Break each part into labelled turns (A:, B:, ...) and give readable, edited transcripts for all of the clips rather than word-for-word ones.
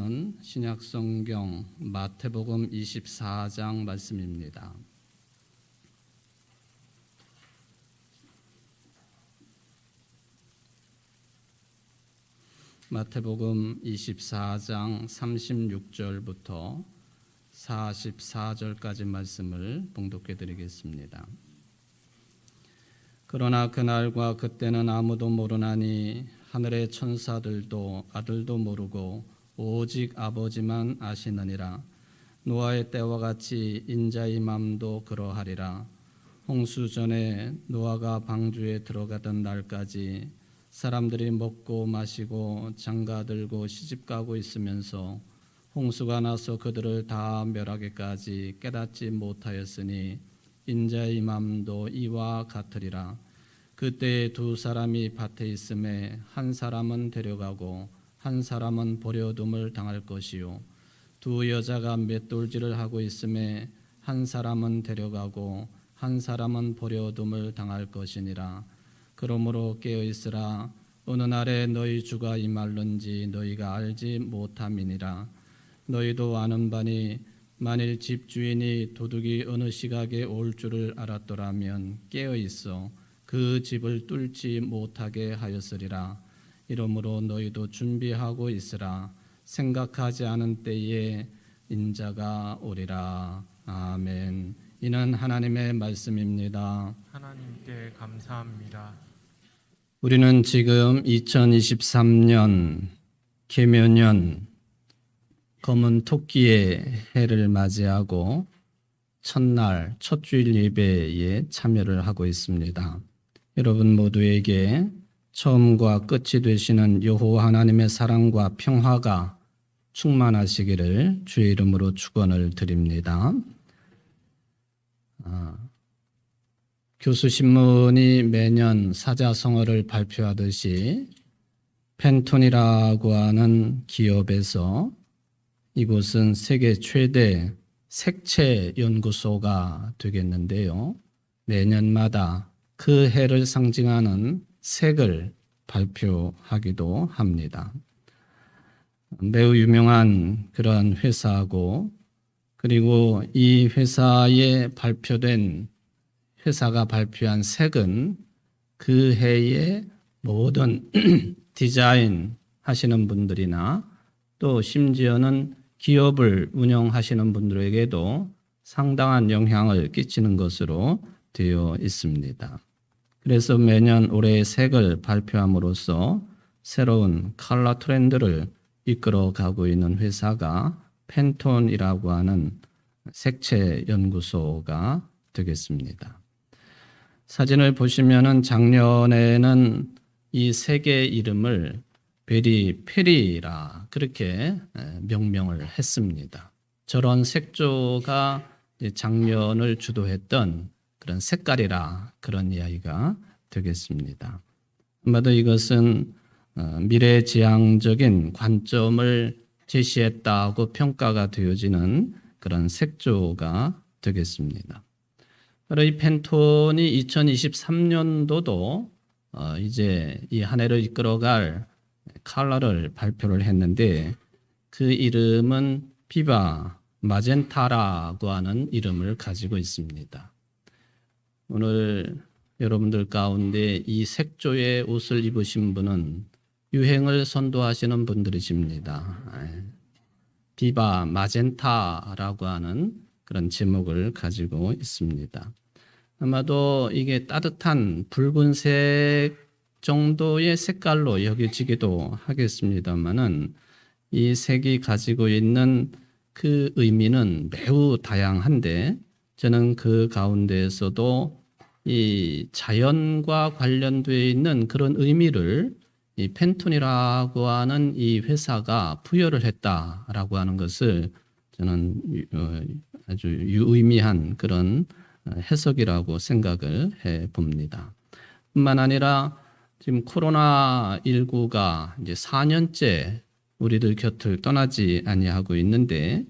A: 말씀은 신약성경 마태복음 24장 말씀입니다. 마태복음 24장 36절부터 44절까지 말씀을 봉독해 드리겠습니다. 그러나 그날과 그때는 아무도 모르나니 하늘의 천사들도 아들도 모르고 오직 아버지만 아시느니라. 노아의 때와 같이 인자의 맘도 그러하리라. 홍수 전에 노아가 방주에 들어가던 날까지 사람들이 먹고 마시고 장가들고 시집가고 있으면서 홍수가 나서 그들을 다 멸하기까지 깨닫지 못하였으니 인자의 맘도 이와 같으리라. 그때 두 사람이 밭에 있음에 한 사람은 데려가고 한 사람은 버려둠을 당할 것이요 두 여자가 맷돌질을 하고 있음에 한 사람은 데려가고 한 사람은 버려둠을 당할 것이니라. 그러므로 깨어있으라. 어느 날에 너희 주가 임할는지 너희가 알지 못함이니라. 너희도 아는 바니 만일 집주인이 도둑이 어느 시각에 올 줄을 알았더라면 깨어있어 그 집을 뚫지 못하게 하였으리라. 이러므로 너희도 준비하고 있으라. 생각하지 않은 때에 인자가 오리라. 아멘. 이는 하나님의 말씀입니다.
B: 하나님께 감사합니다.
A: 우리는 지금 2023년 계묘년 검은 토끼의 해를 맞이하고 첫날 첫 주일 예배에 참여를 하고 있습니다. 여러분 모두에게 처음과 끝이 되시는 여호와 하나님의 사랑과 평화가 충만하시기를 주의 이름으로 축원을 드립니다. 교수신문이 매년 사자성어를 발표하듯이 펜톤이라고 하는 기업에서 이곳은 세계 최대 색채 연구소가 되겠는데요. 매년마다 그 해를 상징하는 색을 발표하기도 합니다. 매우 유명한 그런 회사고, 그리고 이 회사가 발표한 색은 그 해의 모든 디자인 하시는 분들이나 또 심지어는 기업을 운영하시는 분들에게도 상당한 영향을 끼치는 것으로 되어 있습니다. 그래서 매년 올해의 색을 발표함으로써 새로운 컬러 트렌드를 이끌어 가고 있는 회사가 펜톤이라고 하는 색채 연구소가 되겠습니다. 사진을 보시면은 작년에는 이 색의 이름을 베리 페리라 그렇게 명명을 했습니다. 저런 색조가 작년을 주도했던 그런 색깔이라 그런 이야기가 되겠습니다. 아마도 이것은 미래지향적인 관점을 제시했다고 평가가 되어지는 그런 색조가 되겠습니다. 바로 이 펜톤이 2023년도도 이제 이 한 해를 이끌어갈 컬러를 발표를 했는데 그 이름은 비바 마젠타라고 하는 이름을 가지고 있습니다. 오늘 여러분들 가운데 이 색조의 옷을 입으신 분은 유행을 선도하시는 분들이십니다. 비바 마젠타라고 하는 그런 제목을 가지고 있습니다. 아마도 이게 따뜻한 붉은색 정도의 색깔로 여겨지기도 하겠습니다만은 이 색이 가지고 있는 그 의미는 매우 다양한데 저는 그 가운데에서도 이 자연과 관련되어 있는 그런 의미를 이 펜톤이라고 하는 이 회사가 부여를 했다라고 하는 것을 저는 아주 유의미한 그런 해석이라고 생각을 해 봅니다. 뿐만 아니라 지금 코로나19가 이제 4년째 우리들 곁을 떠나지 아니하고 있는데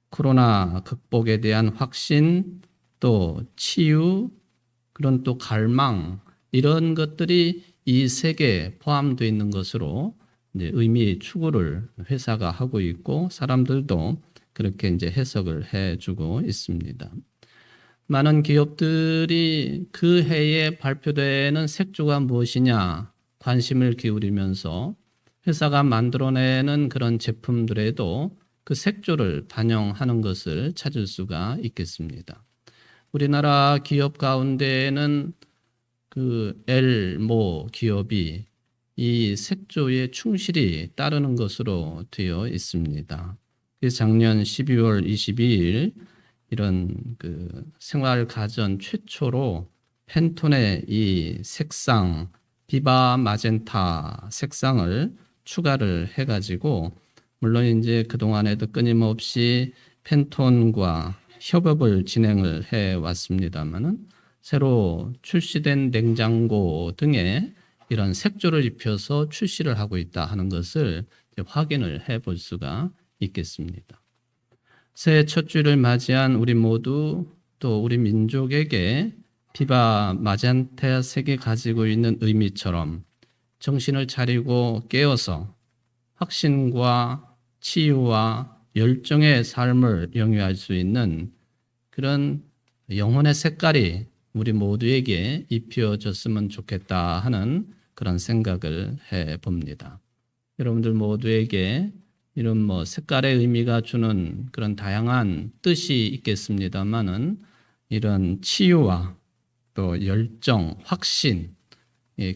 A: 코로나 극복에 대한 확신 또 치유 그런 또 갈망 이런 것들이 이 색에 포함되어 있는 것으로 이제 의미 추구를 회사가 하고 있고 사람들도 그렇게 이제 해석을 해주고 있습니다. 많은 기업들이 그 해에 발표되는 색조가 무엇이냐 관심을 기울이면서 회사가 만들어내는 그런 제품들에도 그 색조를 반영하는 것을 찾을 수가 있겠습니다. 우리나라 기업 가운데에는 그 엘모 기업이 이 색조에 충실히 따르는 것으로 되어 있습니다. 작년 12월 22일 이런 그 생활 가전 최초로 팬톤의 이 색상 비바 마젠타 색상을 추가를 해가지고 물론 이제 그 동안에도 끊임없이 팬톤과 협업을 진행을 해 왔습니다만은 새로 출시된 냉장고 등에 이런 색조를 입혀서 출시를 하고 있다 하는 것을 확인을 해 볼 수가 있겠습니다. 새해 첫 주를 맞이한 우리 모두 또 우리 민족에게 비바 마젠타 색이 가지고 있는 의미처럼 정신을 차리고 깨어서 확신과 치유와 열정의 삶을 영위할 수 있는 그런 영혼의 색깔이 우리 모두에게 입혀졌으면 좋겠다 하는 그런 생각을 해봅니다. 여러분들 모두에게 이런 뭐 색깔의 의미가 주는 그런 다양한 뜻이 있겠습니다만은 이런 치유와 또 열정, 확신,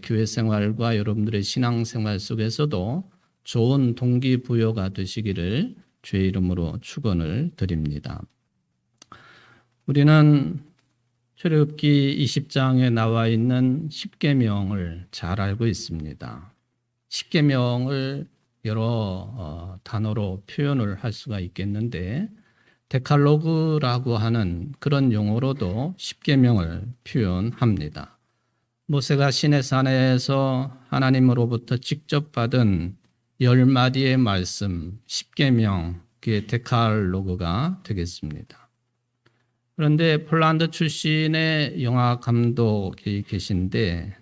A: 교회 생활과 여러분들의 신앙 생활 속에서도 좋은 동기부여가 되시기를 주의 이름으로 축원을 드립니다. 우리는 출애굽기 20장에 나와 있는 십계명을 잘 알고 있습니다. 십계명을 여러 단어로 표현을 할 수가 있겠는데 데칼로그라고 하는 그런 용어로도 십계명을 표현합니다. 모세가 시내산에서 하나님으로부터 직접 받은 10마디의 말씀, 십계명, 그게 데칼로그가 되겠습니다. 그런데 폴란드 출신의 영화 감독이 계신데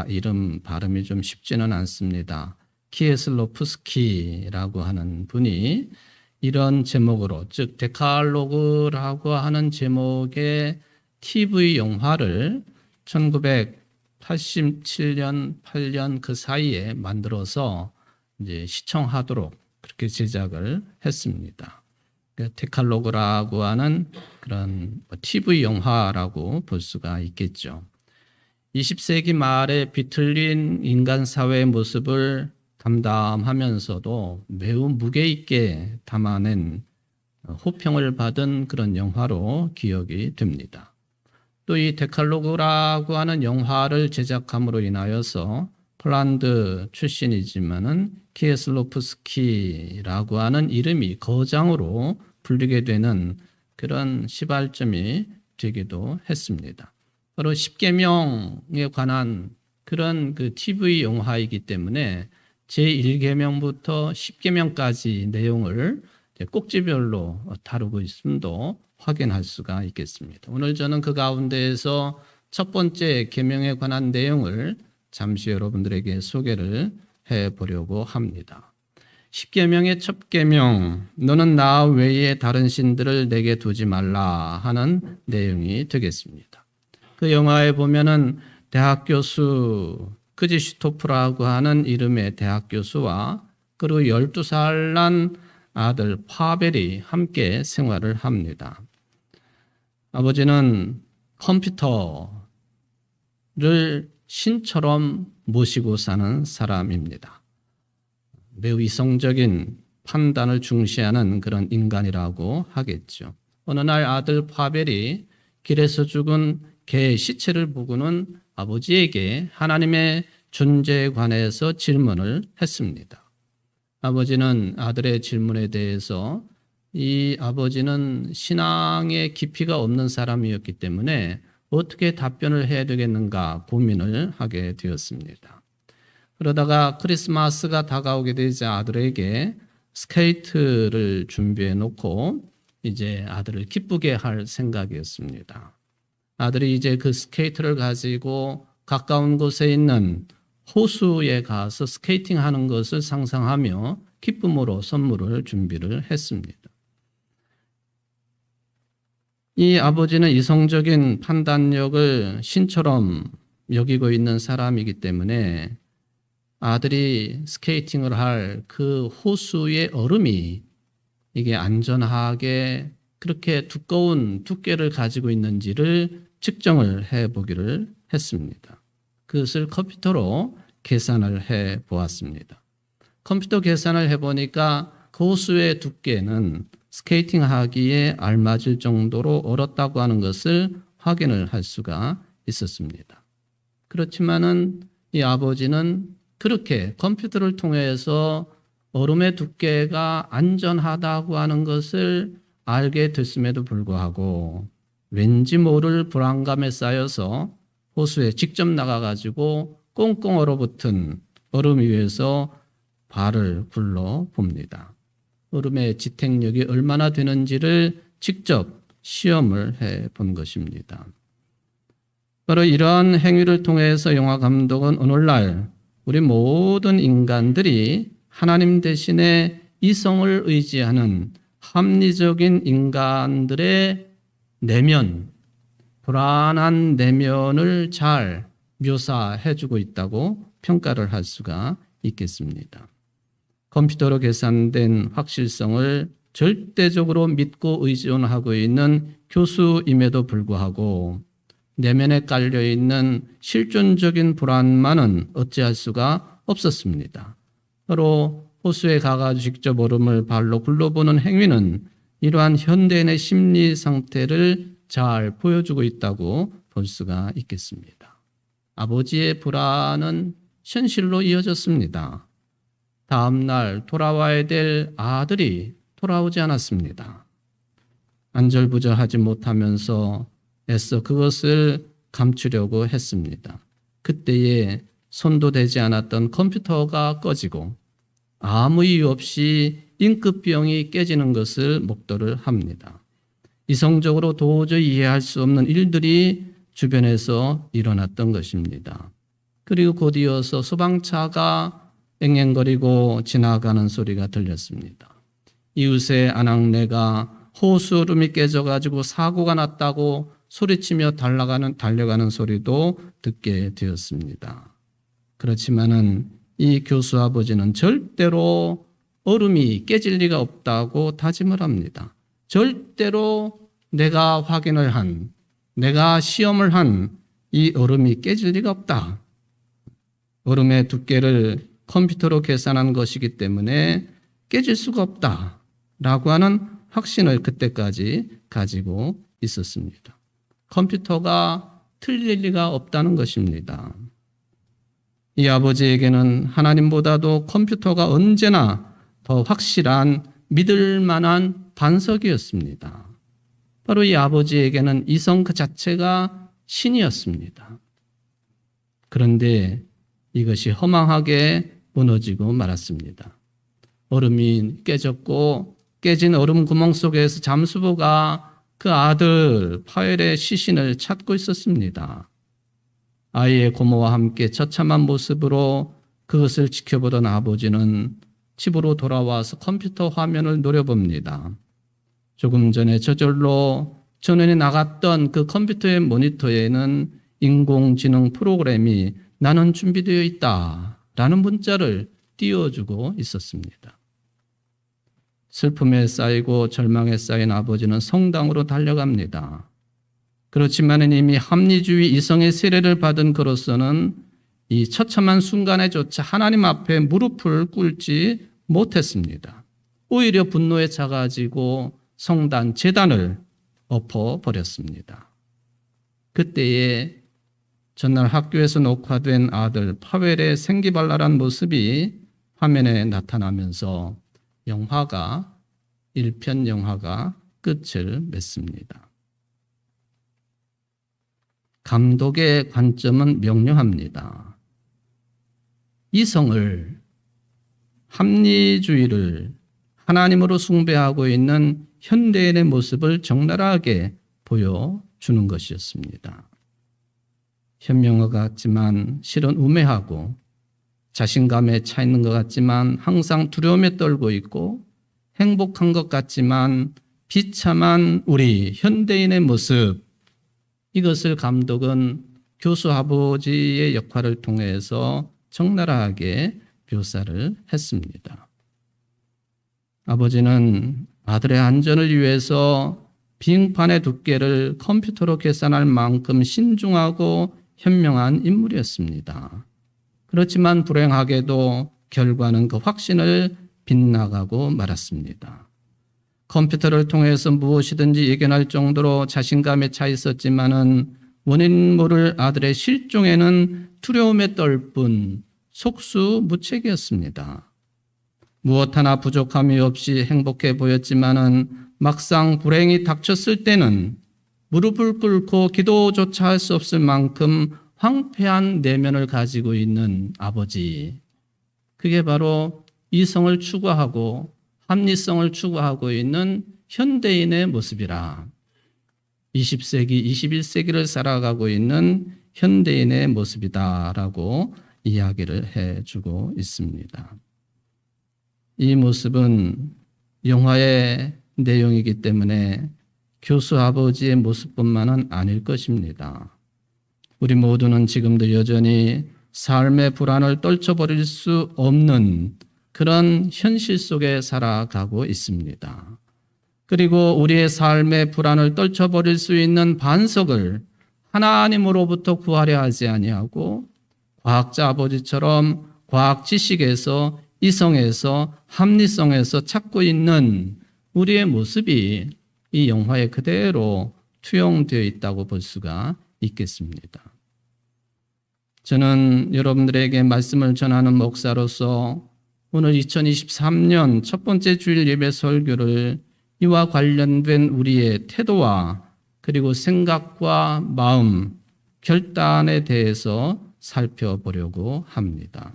A: 이름 발음이 좀 쉽지는 않습니다. 키에슬로프스키라고 하는 분이 이런 제목으로 즉 데칼로그라고 하는 제목의 TV 영화를 1987년, 8년 그 사이에 만들어서 이제 시청하도록 그렇게 제작을 했습니다. 데칼로그라고 하는 그런 TV 영화라고 볼 수가 있겠죠. 20세기 말에 비틀린 인간 사회의 모습을 담담하면서도 매우 무게 있게 담아낸 호평을 받은 그런 영화로 기억이 됩니다. 또 이 데칼로그라고 하는 영화를 제작함으로 인하여서 폴란드 출신이지만은 키에슬로프스키라고 하는 이름이 거장으로 불리게 되는 그런 시발점이 되기도 했습니다. 바로 십계명에 관한 그런 그 TV 영화이기 때문에 제1계명부터 10계명까지 내용을 꼭지별로 다루고 있음도 확인할 수가 있겠습니다. 오늘 저는 그 가운데에서 첫 번째 계명에 관한 내용을 잠시 여러분들에게 소개를 해보려고 합니다. 10계명의 첫 계명, 너는 나 외에 다른 신들을 내게 두지 말라 하는 내용이 되겠습니다. 그 영화에 보면은 대학 교수 크지슈토프라고 하는 이름의 대학 교수와 그리고 12살 난 아들 파벨이 함께 생활을 합니다. 아버지는 컴퓨터를 신처럼 모시고 사는 사람입니다. 매우 이성적인 판단을 중시하는 그런 인간이라고 하겠죠. 어느 날 아들 파벨이 길에서 죽은 개의 시체를 보고는 아버지에게 하나님의 존재에 관해서 질문을 했습니다. 아버지는 아들의 질문에 대해서 이 아버지는 신앙의 깊이가 없는 사람이었기 때문에 어떻게 답변을 해야 되겠는가 고민을 하게 되었습니다. 그러다가 크리스마스가 다가오게 되자 아들에게 스케이트를 준비해 놓고 이제 아들을 기쁘게 할 생각이었습니다. 아들이 이제 그 스케이트를 가지고 가까운 곳에 있는 호수에 가서 스케이팅 하는 것을 상상하며 기쁨으로 선물을 준비를 했습니다. 이 아버지는 이성적인 판단력을 신처럼 여기고 있는 사람이기 때문에 아들이 스케이팅을 할 그 호수의 얼음이 이게 안전하게 그렇게 두꺼운 두께를 가지고 있는지를 측정을 해 보기를 했습니다. 그것을 컴퓨터로 계산을 해 보았습니다. 컴퓨터 계산을 해 보니까 그 호수의 두께는 스케이팅 하기에 알맞을 정도로 얼었다고 하는 것을 확인을 할 수가 있었습니다. 그렇지만은 이 아버지는 그렇게 컴퓨터를 통해서 얼음의 두께가 안전하다고 하는 것을 알게 됐음에도 불구하고 왠지 모를 불안감에 쌓여서 호수에 직접 나가가지고 꽁꽁 얼어붙은 얼음 위에서 발을 굴러 봅니다. 얼음의 지탱력이 얼마나 되는지를 직접 시험을 해 본 것입니다. 바로 이러한 행위를 통해서 영화 감독은 오늘날 우리 모든 인간들이 하나님 대신에 이성을 의지하는 합리적인 인간들의 내면, 불안한 내면을 잘 묘사해주고 있다고 평가를 할 수가 있겠습니다. 컴퓨터로 계산된 확실성을 절대적으로 믿고 의존하고 있는 교수임에도 불구하고 내면에 깔려있는 실존적인 불안만은 어찌할 수가 없었습니다. 바로 호수에 가가지고 직접 얼음을 발로 굴러보는 행위는 이러한 현대인의 심리 상태를 잘 보여주고 있다고 볼 수가 있겠습니다. 아버지의 불안은 현실로 이어졌습니다. 다음 날 돌아와야 될 아들이 돌아오지 않았습니다. 안절부절하지 못하면서 애써 그것을 감추려고 했습니다. 그때에 손도 대지 않았던 컴퓨터가 꺼지고 아무 이유 없이 잉크병이 깨지는 것을 목도를 합니다. 이성적으로 도저히 이해할 수 없는 일들이 주변에서 일어났던 것입니다. 그리고 곧 이어서 소방차가 앵앵거리고 지나가는 소리가 들렸습니다. 이웃의 아낙네가 호수 얼음이 깨져가지고 사고가 났다고 소리치며 달려가는 소리도 듣게 되었습니다. 그렇지만은 이 교수 아버지는 절대로 얼음이 깨질 리가 없다고 다짐을 합니다. 절대로 내가 확인을 한, 내가 시험을 한 이 얼음이 깨질 리가 없다. 얼음의 두께를 컴퓨터로 계산한 것이기 때문에 깨질 수가 없다. 라고 하는 확신을 그때까지 가지고 있었습니다. 컴퓨터가 틀릴 리가 없다는 것입니다. 이 아버지에게는 하나님보다도 컴퓨터가 언제나 더 확실한 믿을 만한 반석이었습니다. 바로 이 아버지에게는 이성 그 자체가 신이었습니다. 그런데 이것이 허망하게 무너지고 말았습니다. 얼음이 깨졌고 깨진 얼음 구멍 속에서 잠수부가 그 아들 파웰의 시신을 찾고 있었습니다. 아이의 고모와 함께 처참한 모습으로 그것을 지켜보던 아버지는 집으로 돌아와서 컴퓨터 화면을 노려봅니다. 조금 전에 저절로 전원이 나갔던 그 컴퓨터의 모니터에는 인공지능 프로그램이 나는 준비되어 있다 라는 문자를 띄워주고 있었습니다. 슬픔에 쌓이고 절망에 쌓인 아버지는 성당으로 달려갑니다. 그렇지만 이미 합리주의 이성의 세례를 받은 그로서는 이 처참한 순간에조차 하나님 앞에 무릎을 꿇지 못했습니다. 오히려 분노에 차가지고 성단, 제단을 엎어버렸습니다. 그때에 전날 학교에서 녹화된 아들 파웰의 생기발랄한 모습이 화면에 나타나면서 1편 영화가 끝을 맺습니다. 감독의 관점은 명료합니다. 이성을, 합리주의를 하나님으로 숭배하고 있는 현대인의 모습을 적나라하게 보여주는 것이었습니다. 현명화 같지만 실은 우매하고 자신감에 차 있는 것 같지만 항상 두려움에 떨고 있고 행복한 것 같지만 비참한 우리 현대인의 모습, 이것을 감독은 교수 아버지의 역할을 통해서 적나라하게 묘사를 했습니다. 아버지는 아들의 안전을 위해서 빙판의 두께를 컴퓨터로 계산할 만큼 신중하고 현명한 인물이었습니다. 그렇지만 불행하게도 결과는 그 확신을 빗나가고 말았습니다. 컴퓨터를 통해서 무엇이든지 예견할 정도로 자신감에 차 있었지만은 원인 모를 아들의 실종에는 두려움에 떨 뿐 속수무책이었습니다. 무엇 하나 부족함이 없이 행복해 보였지만은 막상 불행이 닥쳤을 때는 무릎을 꿇고 기도조차 할 수 없을 만큼 황폐한 내면을 가지고 있는 아버지. 그게 바로 이성을 추구하고 합리성을 추구하고 있는 현대인의 모습이라. 20세기, 21세기를 살아가고 있는 현대인의 모습이다라고 이야기를 해주고 있습니다. 이 모습은 영화의 내용이기 때문에 교수 아버지의 모습뿐만은 아닐 것입니다. 우리 모두는 지금도 여전히 삶의 불안을 떨쳐버릴 수 없는 그런 현실 속에 살아가고 있습니다. 그리고 우리의 삶의 불안을 떨쳐버릴 수 있는 반석을 하나님으로부터 구하려 하지 아니하고 과학자 아버지처럼 과학 지식에서 이성에서 합리성에서 찾고 있는 우리의 모습이 이 영화에 그대로 투영되어 있다고 볼 수가 있겠습니다. 저는 여러분들에게 말씀을 전하는 목사로서 오늘 2023년 첫 번째 주일 예배 설교를 이와 관련된 우리의 태도와 그리고 생각과 마음, 결단에 대해서 살펴보려고 합니다.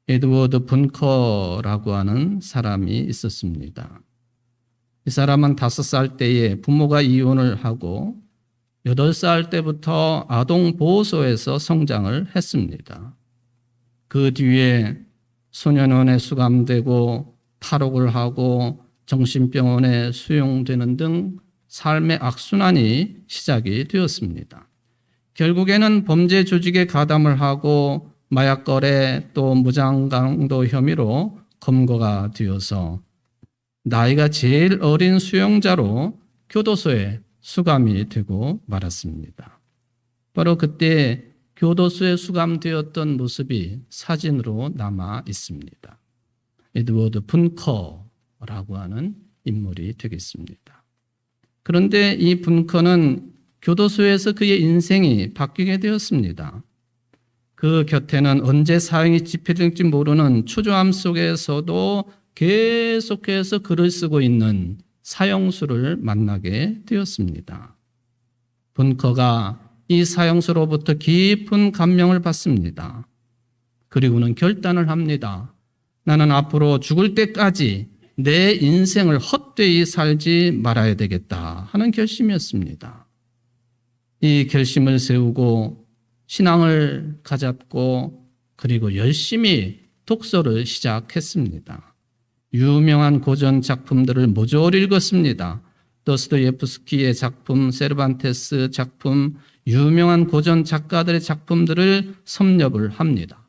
A: 에드워드 분커라고 하는 사람이 있었습니다. 이 사람은 5살 때에 부모가 이혼을 하고 8살 때부터 아동보호소에서 성장을 했습니다. 그 뒤에 소년원에 수감되고 탈옥을 하고 정신병원에 수용되는 등 삶의 악순환이 시작이 되었습니다. 결국에는 범죄 조직에 가담을 하고 마약 거래 또 무장강도 혐의로 검거가 되어서 나이가 제일 어린 수용자로 교도소에 수감이 되고 말았습니다. 바로 그때 교도소에 수감되었던 모습이 사진으로 남아 있습니다. 에드워드 분커라고 하는 인물이 되겠습니다. 그런데 이 분커는 교도소에서 그의 인생이 바뀌게 되었습니다. 그 곁에는 언제 사형이 집행될지 모르는 초조함 속에서도 계속해서 글을 쓰고 있는 사형수를 만나게 되었습니다. 분커가 이 사형수로부터 깊은 감명을 받습니다. 그리고는 결단을 합니다. 나는 앞으로 죽을 때까지 내 인생을 헛되이 살지 말아야 되겠다 하는 결심이었습니다. 이 결심을 세우고 신앙을 가졌고 그리고 열심히 독서를 시작했습니다. 유명한 고전 작품들을 모조리 읽었습니다. 도스토예프스키의 작품, 세르반테스 작품, 유명한 고전 작가들의 작품들을 섭렵을 합니다.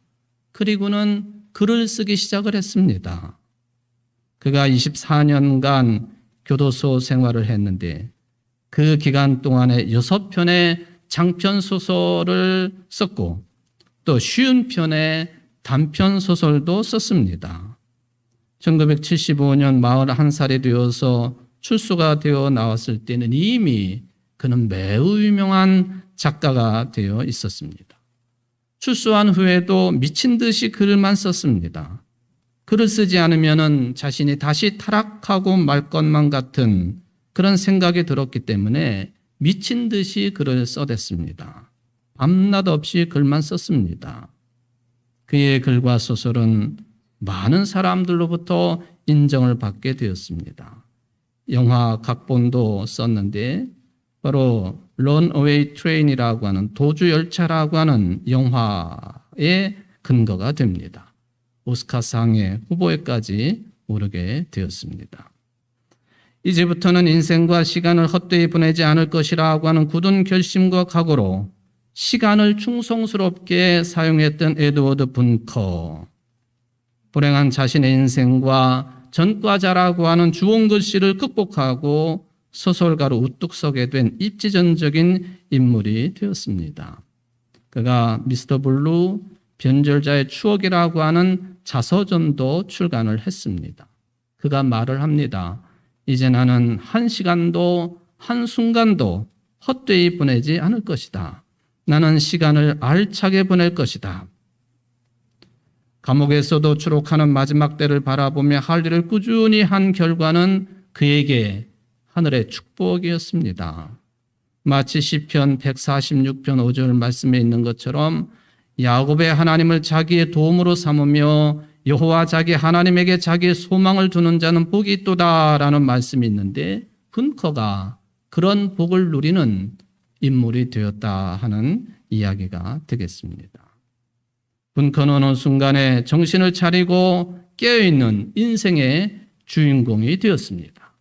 A: 그리고는 글을 쓰기 시작을 했습니다. 그가 24년간 교도소 생활을 했는데 그 기간 동안에 6편의 장편 소설을 썼고 또 50편의 단편 소설도 썼습니다. 1975년 41살이 되어서 출소가 되어 나왔을 때는 이미 그는 매우 유명한 작가가 되어 있었습니다. 출소한 후에도 미친 듯이 글만 썼습니다. 글을 쓰지 않으면 자신이 다시 타락하고 말 것만 같은 그런 생각이 들었기 때문에 미친 듯이 글을 써댔습니다. 밤낮 없이 글만 썼습니다. 그의 글과 소설은 많은 사람들로부터 인정을 받게 되었습니다. 영화 각본도 썼는데 바로 런어웨이 트레인이라고 하는 도주열차라고 하는 영화의 근거가 됩니다. 오스카상의 후보에까지 오르게 되었습니다. 이제부터는 인생과 시간을 헛되이 보내지 않을 것이라고 하는 굳은 결심과 각오로 시간을 충성스럽게 사용했던 에드워드 분커, 불행한 자신의 인생과 전과자라고 하는 주홍글씨를 극복하고 소설가로 우뚝 서게 된 입지전적인 인물이 되었습니다. 그가 미스터 블루 변절자의 추억이라고 하는 자서전도 출간을 했습니다. 그가 말을 합니다. 이제 나는 한 시간도 한순간도 헛되이 보내지 않을 것이다. 나는 시간을 알차게 보낼 것이다. 감옥에서도 추록하는 마지막 때를 바라보며 할 일을 꾸준히 한 결과는 그에게 하늘의 축복이었습니다. 마치 시편 146편 5절 말씀에 있는 것처럼 야곱의 하나님을 자기의 도움으로 삼으며 여호와 자기 하나님에게 자기의 소망을 두는 자는 복이 있도다라는 말씀이 있는데 분커가 그런 복을 누리는 인물이 되었다 하는 이야기가 되겠습니다. 분커는 어느 순간에 정신을 차리고 깨어있는 인생의 주인공이 되었습니다.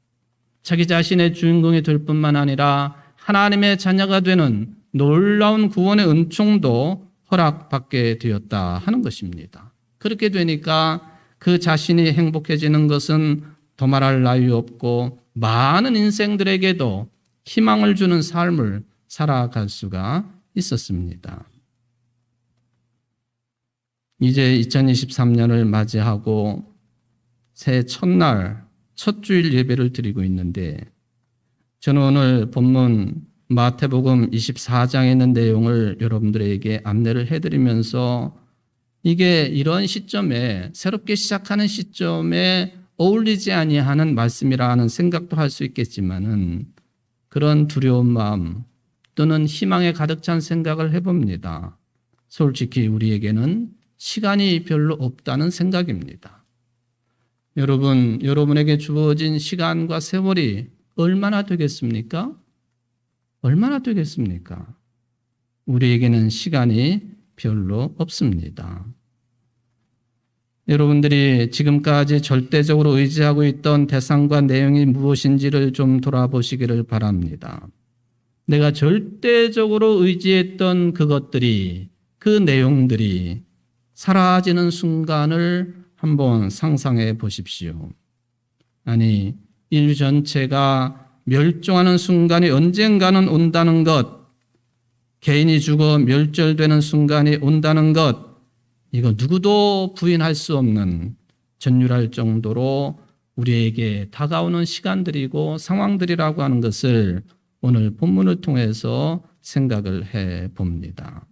A: 자기 자신의 주인공이 될 뿐만 아니라 하나님의 자녀가 되는 놀라운 구원의 은총도 허락받게 되었다 하는 것입니다. 그렇게 되니까 그 자신이 행복해지는 것은 더 말할 나위 없고 많은 인생들에게도 희망을 주는 삶을 살아갈 수가 있었습니다. 이제 2023년을 맞이하고 새해 첫날 첫 주일 예배를 드리고 있는데 저는 오늘 본문 마태복음 24장에 있는 내용을 여러분들에게 안내를 해드리면서 이게 이런 시점에 새롭게 시작하는 시점에 어울리지 아니하는 말씀이라는 생각도 할 수 있겠지만은 그런 두려운 마음 또는 희망에 가득 찬 생각을 해봅니다. 솔직히 우리에게는 시간이 별로 없다는 생각입니다. 여러분에게 주어진 시간과 세월이 얼마나 되겠습니까? 얼마나 되겠습니까? 우리에게는 시간이 별로 없습니다. 여러분들이 지금까지 절대적으로 의지하고 있던 대상과 내용이 무엇인지를 좀 돌아보시기를 바랍니다. 내가 절대적으로 의지했던 그것들이, 그 내용들이 사라지는 순간을 한번 상상해 보십시오. 아니, 인류 전체가 멸종하는 순간이 언젠가는 온다는 것, 개인이 죽어 멸절되는 순간이 온다는 것, 이거 누구도 부인할 수 없는 전율할 정도로 우리에게 다가오는 시간들이고 상황들이라고 하는 것을 오늘 본문을 통해서 생각을 해 봅니다.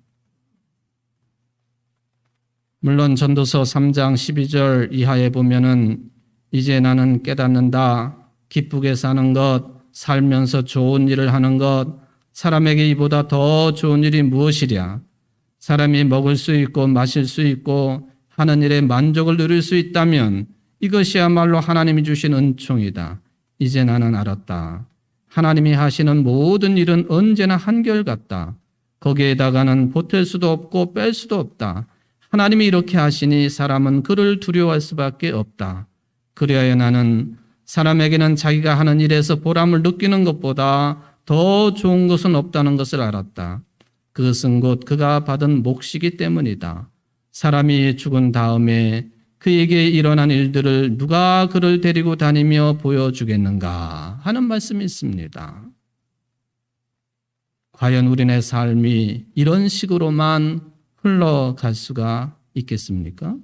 A: 물론 전도서 3장 12절 이하에 보면은 이제 나는 깨닫는다. 기쁘게 사는 것, 살면서 좋은 일을 하는 것, 사람에게 이보다 더 좋은 일이 무엇이랴. 사람이 먹을 수 있고 마실 수 있고 하는 일에 만족을 누릴 수 있다면 이것이야말로 하나님이 주신 은총이다. 이제 나는 알았다. 하나님이 하시는 모든 일은 언제나 한결같다. 거기에다가는 보탤 수도 없고 뺄 수도 없다. 하나님이 이렇게 하시니 사람은 그를 두려워할 수밖에 없다. 그리하여 나는 사람에게는 자기가 하는 일에서 보람을 느끼는 것보다 더 좋은 것은 없다는 것을 알았다. 그것은 곧 그가 받은 몫이기 때문이다. 사람이 죽은 다음에 그에게 일어난 일들을 누가 그를 데리고 다니며 보여주겠는가 하는 말씀이 있습니다. 과연 우리네 삶이 이런 식으로만 흘러갈 수가 있겠습니까?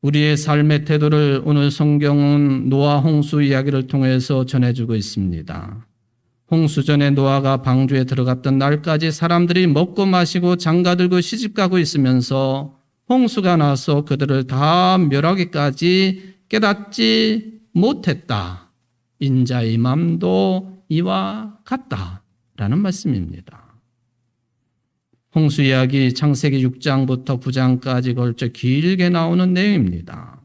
A: 우리의 삶의 태도를 오늘 성경은 노아 홍수 이야기를 통해서 전해주고 있습니다. 홍수전에 노아가 방주에 들어갔던 날까지 사람들이 먹고 마시고 장가들고 시집가고 있으면서 홍수가 나서 그들을 다 멸하기까지 깨닫지 못했다. 인자의 맘도 이와 같다라는 말씀입니다. 홍수 이야기 창세기 6장부터 9장까지 걸쳐 길게 나오는 내용입니다.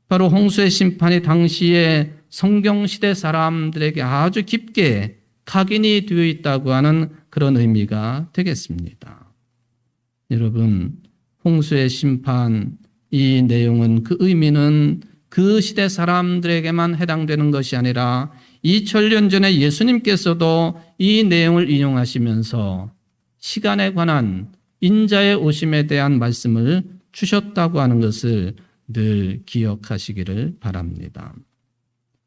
A: 바로 홍수의 심판이 당시에 성경시대 사람들에게 아주 깊게 각인이 되어 있다고 하는 그런 의미가 되겠습니다. 여러분, 홍수의 심판, 이 내용은 그 의미는 그 시대 사람들에게만 해당되는 것이 아니라 2000년 전에 예수님께서도 이 내용을 인용하시면서 시간에 관한 인자의 오심에 대한 말씀을 주셨다고 하는 것을 늘 기억하시기를 바랍니다.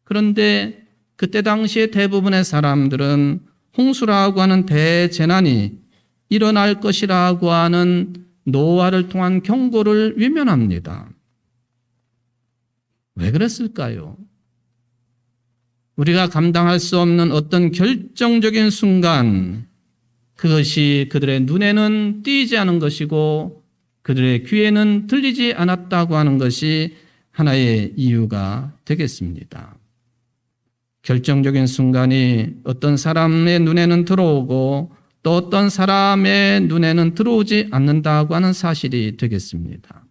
A: 그런데 그때 당시에 대부분의 사람들은 홍수라고 하는 대재난이 일어날 것이라고 하는 노아를 통한 경고를 외면합니다. 왜 그랬을까요? 우리가 감당할 수 없는 어떤 결정적인 순간, 그것이 그들의 눈에는 띄지 않은 것이고 그들의 귀에는 들리지 않았다고 하는 것이 하나의 이유가 되겠습니다. 결정적인 순간이 어떤 사람의 눈에는 들어오고 또 어떤 사람의 눈에는 들어오지 않는다고 하는 사실이 되겠습니다.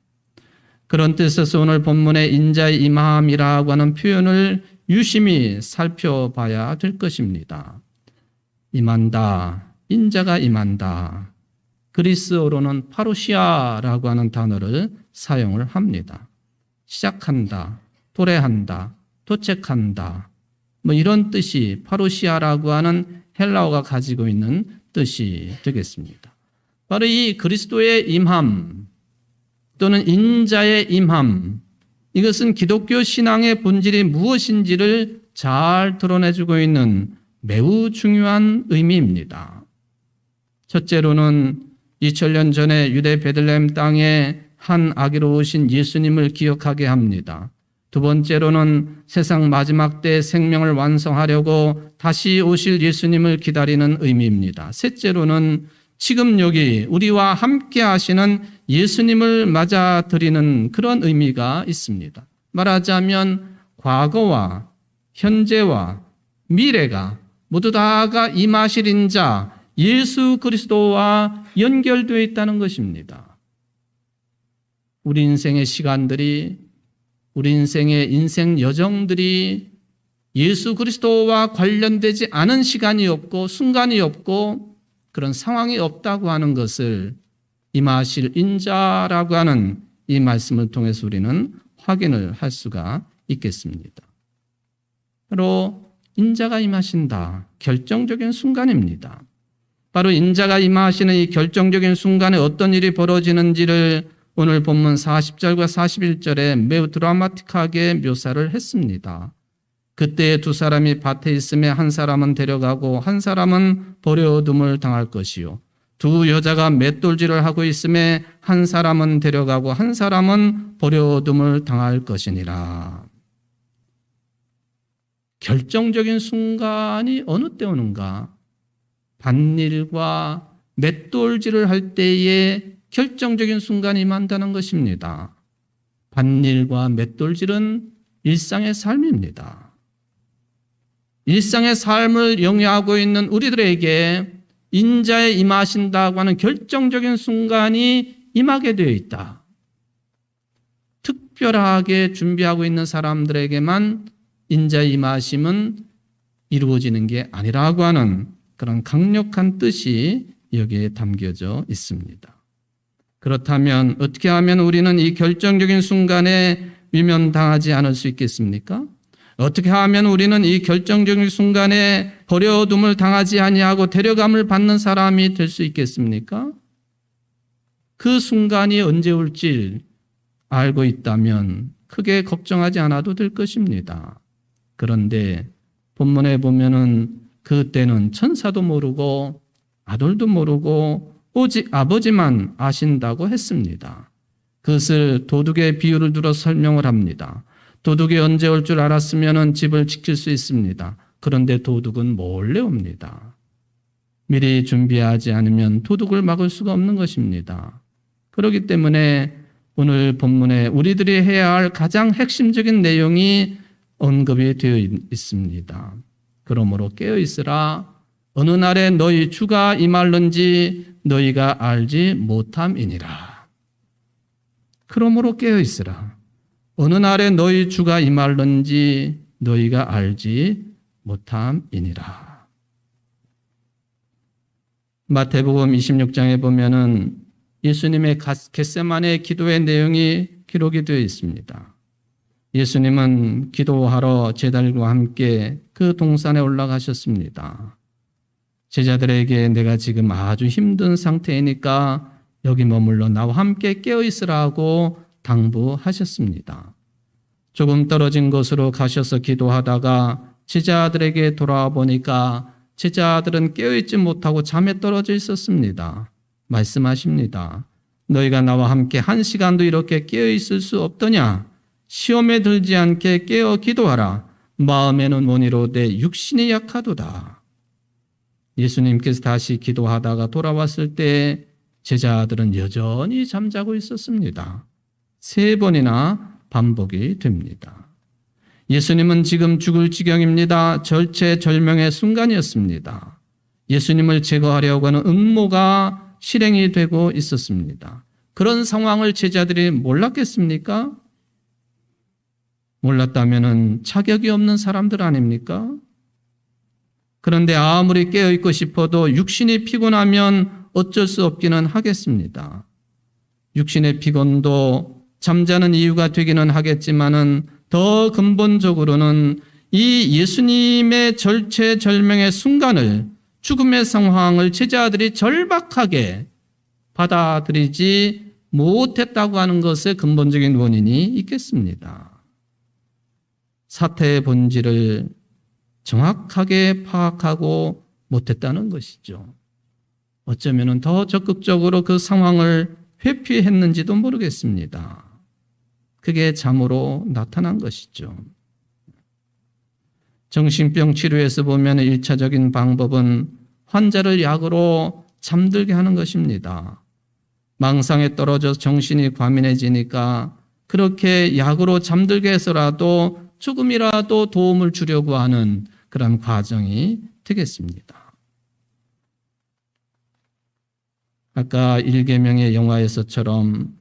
A: 그런 뜻에서 오늘 본문의 인자의 임함이라고 하는 표현을 유심히 살펴봐야 될 것입니다. 임한다, 인자가 임한다. 그리스어로는 파루시아라고 하는 단어를 사용을 합니다. 시작한다, 도래한다, 도착한다. 이런 뜻이 파루시아라고 하는 헬라어가 가지고 있는 뜻이 되겠습니다. 바로 이 그리스도의 임함 또는 인자의 임함, 이것은 기독교 신앙의 본질이 무엇인지를 잘 드러내주고 있는 매우 중요한 의미입니다. 첫째로는 2000년 전에 유대 베들레헴 땅에 한 아기로 오신 예수님을 기억하게 합니다. 두 번째로는 세상 마지막 때 생명을 완성하려고 다시 오실 예수님을 기다리는 의미입니다. 셋째로는 지금 여기 우리와 함께 하시는 예수님을 맞아들이는 그런 의미가 있습니다. 말하자면 과거와 현재와 미래가 모두 다가 임하실 인자 예수 그리스도와 연결되어 있다는 것입니다. 우리 인생의 시간들이, 우리 인생의 인생 여정들이 예수 그리스도와 관련되지 않은 시간이 없고 순간이 없고 그런 상황이 없다고 하는 것을 임하실 인자라고 하는 이 말씀을 통해서 우리는 확인을 할 수가 있겠습니다. 바로 인자가 임하신다. 결정적인 순간입니다. 바로 인자가 임하시는 이 결정적인 순간에 어떤 일이 벌어지는지를 오늘 본문 40절과 41절에 매우 드라마틱하게 묘사를 했습니다. 그때 두 사람이 밭에 있음에 한 사람은 데려가고 한 사람은 버려둠을 당할 것이요. 두 여자가 맷돌질을 하고 있음에 한 사람은 데려가고 한 사람은 버려둠을 당할 것이니라. 결정적인 순간이 어느 때 오는가? 밭일과 맷돌질을 할 때에 결정적인 순간이 임한다는 것입니다. 밭일과 맷돌질은 일상의 삶입니다. 일상의 삶을 영위하고 있는 우리들에게 인자에 임하신다고 하는 결정적인 순간이 임하게 되어 있다. 특별하게 준비하고 있는 사람들에게만 인자의 임하심은 이루어지는 게 아니라고 하는 그런 강력한 뜻이 여기에 담겨져 있습니다. 그렇다면 어떻게 하면 우리는 이 결정적인 순간에 위면당하지 않을 수 있겠습니까? 어떻게 하면 우리는 이 결정적인 순간에 버려둠을 당하지 아니하고 데려감을 받는 사람이 될 수 있겠습니까? 그 순간이 언제 올지 알고 있다면 크게 걱정하지 않아도 될 것입니다. 그런데 본문에 보면은 그때는 천사도 모르고 아들도 모르고 오직 아버지만 아신다고 했습니다. 그것을 도둑의 비유를 들어 설명을 합니다. 도둑이 언제 올 줄 알았으면 집을 지킬 수 있습니다. 그런데 도둑은 몰래 옵니다. 미리 준비하지 않으면 도둑을 막을 수가 없는 것입니다. 그렇기 때문에 오늘 본문에 우리들이 해야 할 가장 핵심적인 내용이 언급이 되어 있습니다. 그러므로 깨어있으라. 어느 날에 너희 주가 임할는지 너희가 알지 못함이니라. 그러므로 깨어있으라. 어느 날에 너희 주가 임할는지 너희가 알지 못함이니라. 마태복음 26장에 보면은 예수님의 겟세마네 기도의 내용이 기록이 되어 있습니다. 예수님은 기도하러 제자들과 함께 그 동산에 올라가셨습니다. 제자들에게 내가 지금 아주 힘든 상태이니까 여기 머물러 나와 함께 깨어 있으라고 당부하셨습니다. 조금 떨어진 곳으로 가셔서 기도하다가 제자들에게 돌아와 보니까 제자들은 깨어있지 못하고 잠에 떨어져 있었습니다. 말씀하십니다. 너희가 나와 함께 1시간도 이렇게 깨어있을 수 없더냐? 시험에 들지 않게 깨어 기도하라. 마음에는 원이로되 육신이 약하도다. 예수님께서 다시 기도하다가 돌아왔을 때 제자들은 여전히 잠자고 있었습니다. 3번이나 반복이 됩니다. 예수님은 지금 죽을 지경입니다. 절체절명의 순간이었습니다. 예수님을 제거하려고 하는 음모가 실행이 되고 있었습니다. 그런 상황을 제자들이 몰랐겠습니까? 몰랐다면 자격이 없는 사람들 아닙니까? 그런데 아무리 깨어있고 싶어도 육신이 피곤하면 어쩔 수 없기는 하겠습니다. 육신의 피곤도 잠자는 이유가 되기는 하겠지만은 더 근본적으로는 이 예수님의 절체절명의 순간을, 죽음의 상황을 제자들이 절박하게 받아들이지 못했다고 하는 것에 근본적인 원인이 있겠습니다. 사태의 본질을 정확하게 파악하고 못했다는 것이죠. 어쩌면 더 적극적으로 그 상황을 회피했는지도 모르겠습니다. 그게 잠으로 나타난 것이죠. 정신병 치료에서 보면 1차적인 방법은 환자를 약으로 잠들게 하는 것입니다. 망상에 떨어져서 정신이 과민해지니까 그렇게 약으로 잠들게 해서라도 조금이라도 도움을 주려고 하는 그런 과정이 되겠습니다. 아까 1계명의 영화에서처럼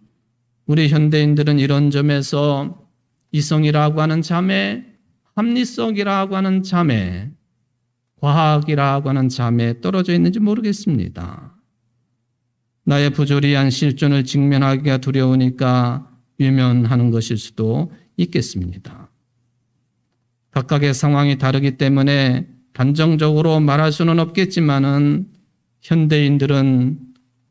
A: 우리 현대인들은 이런 점에서 이성이라고 하는 잠에, 합리성이라고 하는 잠에, 과학이라고 하는 잠에 떨어져 있는지 모르겠습니다. 나의 부조리한 실존을 직면하기가 두려우니까 외면하는 것일 수도 있겠습니다. 각각의 상황이 다르기 때문에 단정적으로 말할 수는 없겠지만은 현대인들은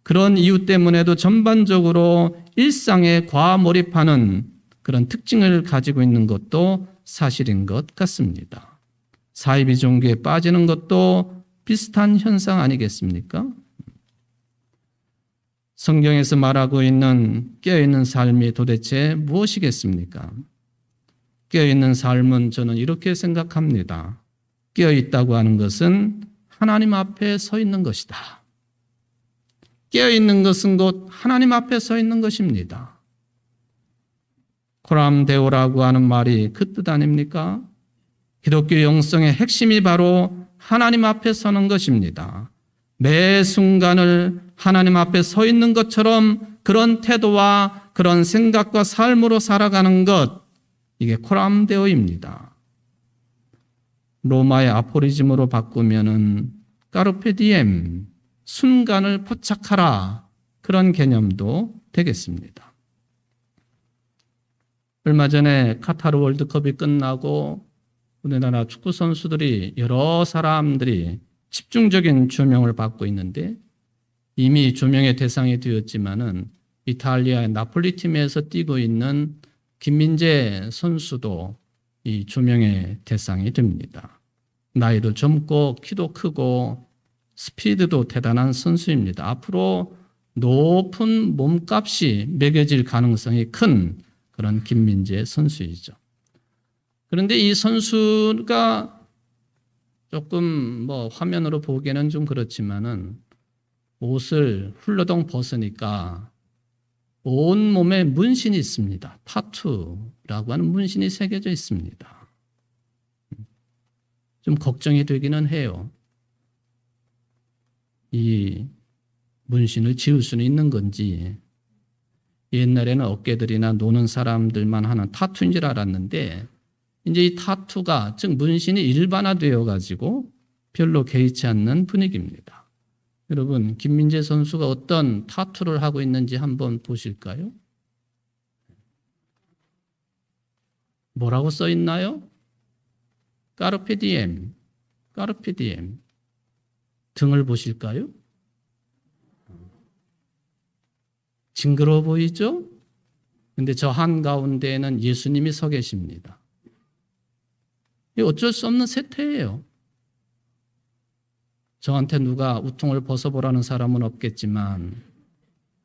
A: 그런 이유 때문에도 전반적으로 일상에 과몰입하는 그런 특징을 가지고 있는 것도 사실인 것 같습니다. 사이비 종교에 빠지는 것도 비슷한 현상 아니겠습니까? 성경에서 말하고 있는 깨어있는 삶이 도대체 무엇이겠습니까? 깨어있는 삶은 저는 이렇게 생각합니다. 깨어있다고 하는 것은 하나님 앞에 서 있는 것이다. 깨어있는 것은 곧 하나님 앞에 서 있는 것입니다. 코람데오라고 하는 말이 그 뜻 아닙니까? 기독교 영성의 핵심이 바로 하나님 앞에 서는 것입니다. 매 순간을 하나님 앞에 서 있는 것처럼 그런 태도와 그런 생각과 삶으로 살아가는 것, 이게 코람데오입니다. 로마의 아포리즘으로 바꾸면은 까르페 디엠, 순간을 포착하라, 그런 개념도 되겠습니다. 얼마 전에 카타르 월드컵이 끝나고 우리나라 축구 선수들이 여러 사람들이 집중적인 조명을 받고 있는데 이미 조명의 대상이 되었지만은 이탈리아의 나폴리 팀에서 뛰고 있는 김민재 선수도 이 조명의 대상이 됩니다. 나이도 젊고 키도 크고 스피드도 대단한 선수입니다. 앞으로 높은 몸값이 매겨질 가능성이 큰 그런 김민재 선수이죠. 그런데 이 선수가 조금 화면으로 보기에는 좀 그렇지만은 옷을 훌러덩 벗으니까 온몸에 문신이 있습니다. 타투라고 하는 문신이 새겨져 있습니다. 좀 걱정이 되기는 해요. 이 문신을 지울 수는 있는 건지, 옛날에는 어깨들이나 노는 사람들만 하는 타투인 줄 알았는데 이제 이 타투가, 즉 문신이 일반화되어 가지고 별로 개의치 않는 분위기입니다. 여러분, 김민재 선수가 어떤 타투를 하고 있는지 한번 보실까요? 뭐라고 써 있나요? 까르페 디엠, 까르페 디엠. 등을 보실까요? 징그러워 보이죠? 근데 저 한가운데에는 예수님이 서 계십니다. 이 어쩔 수 없는 세태예요. 저한테 누가 우통을 벗어보라는 사람은 없겠지만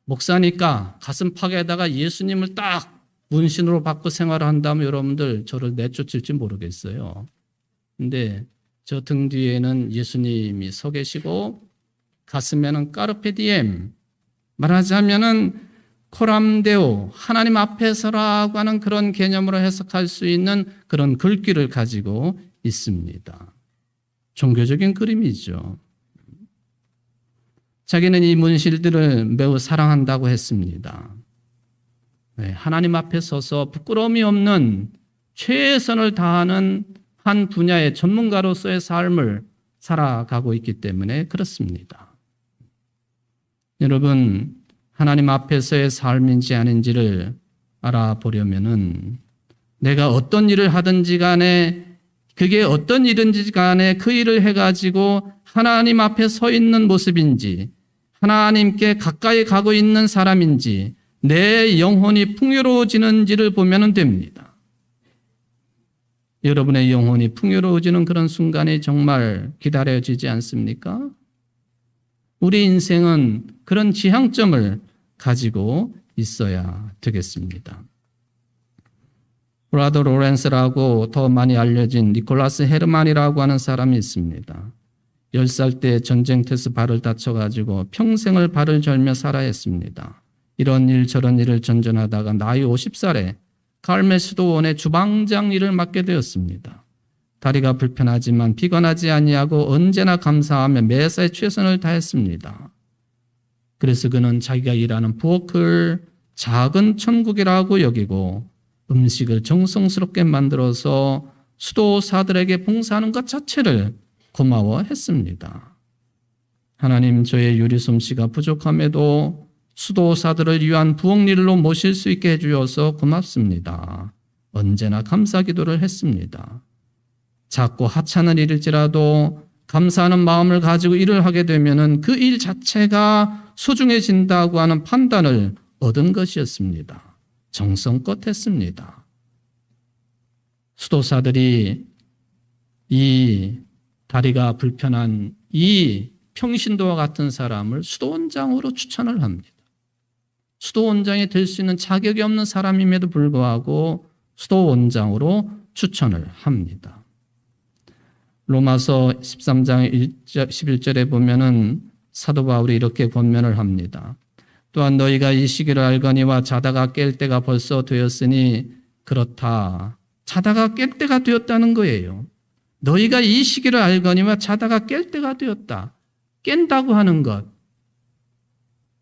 A: 목사니까 가슴팍에다가 예수님을 딱 문신으로 받고 생활을 한다면 여러분들 저를 내쫓을지 모르겠어요. 근데 저 등 뒤에는 예수님이 서 계시고 가슴에는 까르페 디엠, 말하자면은 코람데오, 하나님 앞에서라고 하는 그런 개념으로 해석할 수 있는 그런 글귀를 가지고 있습니다. 종교적인 그림이죠. 자기는 이 문신들을 매우 사랑한다고 했습니다. 네, 하나님 앞에 서서 부끄러움이 없는 최선을 다하는 한 분야의 전문가로서의 삶을 살아가고 있기 때문에 그렇습니다. 여러분, 하나님 앞에서의 삶인지 아닌지를 알아보려면은 내가 어떤 일을 하든지 간에 그게 어떤 일인지 간에 그 일을 해가지고 하나님 앞에 서 있는 모습인지 하나님께 가까이 가고 있는 사람인지 내 영혼이 풍요로워지는지를 보면 됩니다. 여러분의 영혼이 풍요로워지는 그런 순간이 정말 기다려지지 않습니까? 우리 인생은 그런 지향점을 가지고 있어야 되겠습니다. 브라더 로렌스라고 더 많이 알려진 니콜라스 헤르만이라고 하는 사람이 있습니다. 10살 때 전쟁터에서 발을 다쳐가지고 평생을 발을 절며 살아야 했습니다. 이런 일 저런 일을 전전하다가 나이 50살에 갈메 수도원의 주방장 일을 맡게 되었습니다. 다리가 불편하지만 피곤하지 아니하고 언제나 감사하며 매사에 최선을 다했습니다. 그래서 그는 자기가 일하는 부엌을 작은 천국이라고 여기고 음식을 정성스럽게 만들어서 수도사들에게 봉사하는 것 자체를 고마워했습니다. 하나님, 저의 요리 솜씨가 부족함에도 수도사들을 위한 부엌일로 모실 수 있게 해주셔서 고맙습니다. 언제나 감사 기도를 했습니다. 작고 하찮은 일일지라도 감사하는 마음을 가지고 일을 하게 되면 그 일 자체가 소중해진다고 하는 판단을 얻은 것이었습니다. 정성껏 했습니다. 수도사들이 이 다리가 불편한 이 평신도와 같은 사람을 수도원장으로 추천을 합니다. 수도원장이 될 수 있는 자격이 없는 사람임에도 불구하고 수도원장으로 추천을 합니다. 로마서 13장 11절에 보면은 사도 바울이 이렇게 권면을 합니다. 또한 너희가 이 시기를 알거니와 자다가 깰 때가 벌써 되었으니 그렇다. 자다가 깰 때가 되었다는 거예요. 너희가 이 시기를 알거니와 자다가 깰 때가 되었다. 깬다고 하는 것,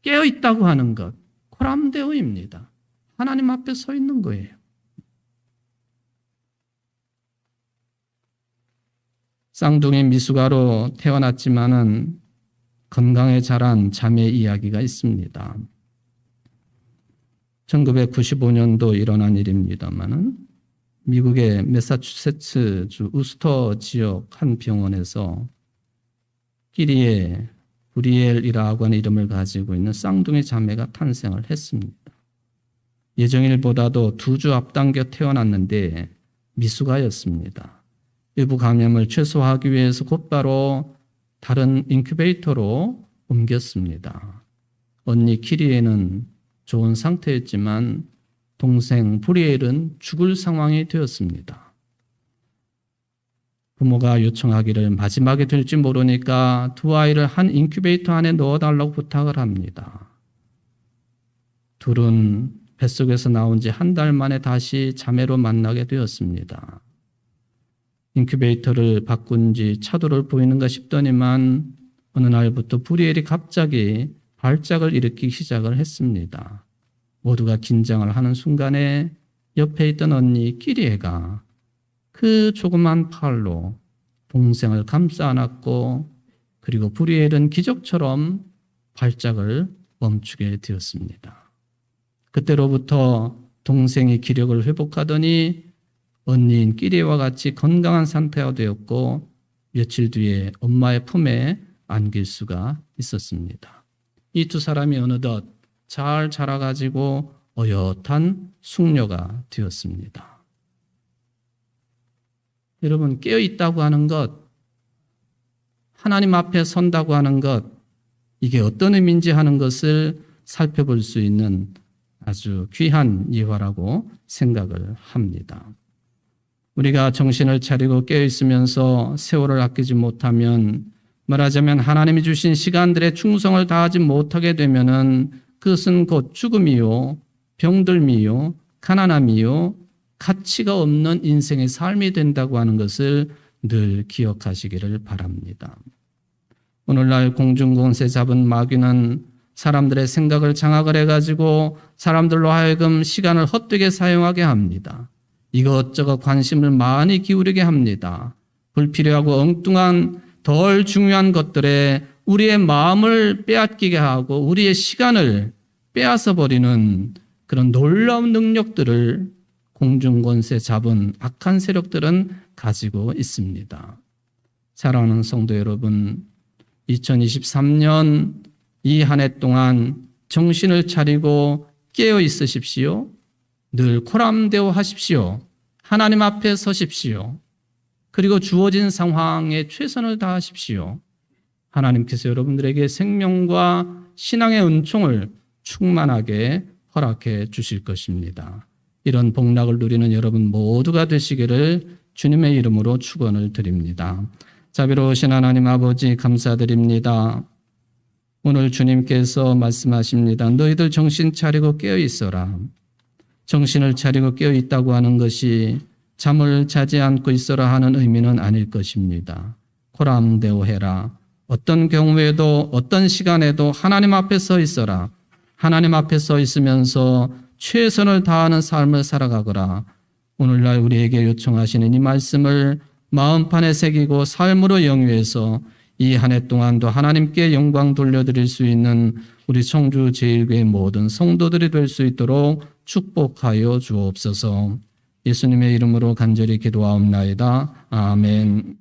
A: 깨어있다고 하는 것, 코람데오입니다. 하나님 앞에 서 있는 거예요. 쌍둥이 미숙아로 태어났지만은 건강에 자란 자매 이야기가 있습니다. 1995년도 일어난 일입니다만은 미국의 매사추세츠주 우스터 지역 한 병원에서 끼리에 브리엘이라고 하는 이름을 가지고 있는 쌍둥이 자매가 탄생을 했습니다. 예정일보다도 2주 앞당겨 태어났는데 미숙아였습니다. 일부 감염을 최소화하기 위해서 곧바로 다른 인큐베이터로 옮겼습니다. 언니 키리에는 좋은 상태였지만 동생 브리엘은 죽을 상황이 되었습니다. 부모가 요청하기를 마지막에 될지 모르니까 두 아이를 한 인큐베이터 안에 넣어달라고 부탁을 합니다. 둘은 뱃속에서 나온 지 한 달 만에 다시 자매로 만나게 되었습니다. 인큐베이터를 바꾼 지 차도를 보이는가 싶더니만 어느 날부터 브리엘이 갑자기 발작을 일으키기 시작을 했습니다. 모두가 긴장을 하는 순간에 옆에 있던 언니 끼리에가 그 조그만 팔로 동생을 감싸 안았고 그리고 불의엘은 기적처럼 발작을 멈추게 되었습니다. 그때로부터 동생이 기력을 회복하더니 언니인 끼리와 같이 건강한 상태가 되었고 며칠 뒤에 엄마의 품에 안길 수가 있었습니다. 이 두 사람이 어느덧 잘 자라가지고 어엿한 숙녀가 되었습니다. 여러분, 깨어있다고 하는 것, 하나님 앞에 선다고 하는 것, 이게 어떤 의미인지 하는 것을 살펴볼 수 있는 아주 귀한 예화라고 생각을 합니다. 우리가 정신을 차리고 깨어있으면서 세월을 아끼지 못하면, 말하자면 하나님이 주신 시간들의 충성을 다하지 못하게 되면은 그것은 곧 죽음이요, 병들미요, 가난함이요, 가치가 없는 인생의 삶이 된다고 하는 것을 늘 기억하시기를 바랍니다. 오늘날 공중권세 잡은 마귀는 사람들의 생각을 장악을 해가지고 사람들로 하여금 시간을 헛되게 사용하게 합니다. 이것저것 관심을 많이 기울이게 합니다. 불필요하고 엉뚱한 덜 중요한 것들에 우리의 마음을 빼앗기게 하고 우리의 시간을 빼앗아 버리는 그런 놀라운 능력들을 공중권세 잡은 악한 세력들은 가지고 있습니다. 사랑하는 성도 여러분, 2023년 이 한 해 동안 정신을 차리고 깨어 있으십시오. 늘 코람대오 하십시오. 하나님 앞에 서십시오. 그리고 주어진 상황에 최선을 다하십시오. 하나님께서 여러분들에게 생명과 신앙의 은총을 충만하게 허락해 주실 것입니다. 이런 복락을 누리는 여러분 모두가 되시기를 주님의 이름으로 축원을 드립니다. 자비로우신 하나님 아버지 감사드립니다. 오늘 주님께서 말씀하십니다. 너희들 정신 차리고 깨어 있어라. 정신을 차리고 깨어 있다고 하는 것이 잠을 자지 않고 있어라 하는 의미는 아닐 것입니다. 코람데오해라. 어떤 경우에도 어떤 시간에도 하나님 앞에 서 있어라. 하나님 앞에 서 있으면서 최선을 다하는 삶을 살아가거라. 오늘날 우리에게 요청하시는 이 말씀을 마음판에 새기고 삶으로 영위해서 이 한 해 동안도 하나님께 영광 돌려드릴 수 있는 우리 청주 제1교회 모든 성도들이 될 수 있도록 축복하여 주옵소서. 예수님의 이름으로 간절히 기도하옵나이다. 아멘.